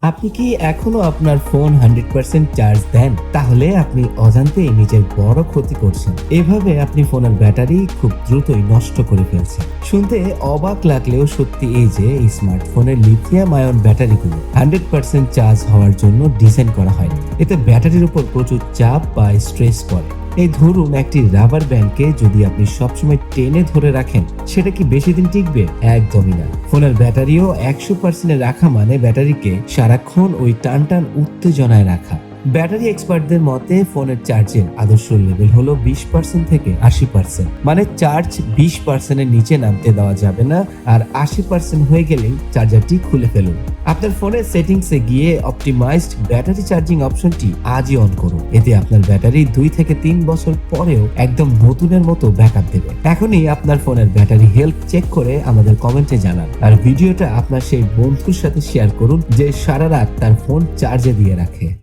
আপনি কি এখনো আপনার ফোন 100% চার্জ দেন? তাহলে আপনি অজান্তেই নিজের বড় ক্ষতি করছেন। এভাবে আপনি ফোনের ব্যাটারি খুব দ্রুতই নষ্ট করে ফেলছেন। শুনতে অবাক লাগলেও সত্যি এই যে এই স্মার্টফোনের লিথিয়াম আয়ন ব্যাটারিগুলো 100% চার্জ হওয়ার জন্য ডিজাইন করা হয়নি। এতে ব্যাটারির উপর প্রচুর চাপ বা স্ট্রেস পড়ে। এই ধরুন একটি রাবার ব্যান্ডকে যদি আপনি সবসময় টেনে ধরে রাখেন, সেটা কি বেশি দিন টিকবে? একদমই না। ফোনের ব্যাটারিও 100% রাখা মানে ব্যাটারিকে সারাক্ষণ ওই টানটান উত্তেজনায় রাখা। ব্যাটারি এক্সপার্টদের মতে ফোনের চার্জের আদর্শ লেভেল হলো 20% থেকে 80%। মানে চার্জ 20% এর নিচে নামতে দেওয়া যাবে না, আর 80% হয়ে গেলেই চার্জারটি খুলে ফেলুন। আপনার ফোনের সেটিংসে গিয়ে অপটিমাইজড ব্যাটারি চার্জিং অপশনটি আজই অন করুন। এতে আপনার ব্যাটারি 2 থেকে 3 বছর পরেও একদম নতুনের মতো ব্যাকআপ দেবে। এখনই আপনার ফোনের ব্যাটারি হেলথ চেক করে আমাদের কমেন্টে জানান, আর ভিডিওটা আপনার সেই বন্ধুর সাথে শেয়ার করুন যে সারা রাত তার ফোন চার্জে দিয়ে রাখে।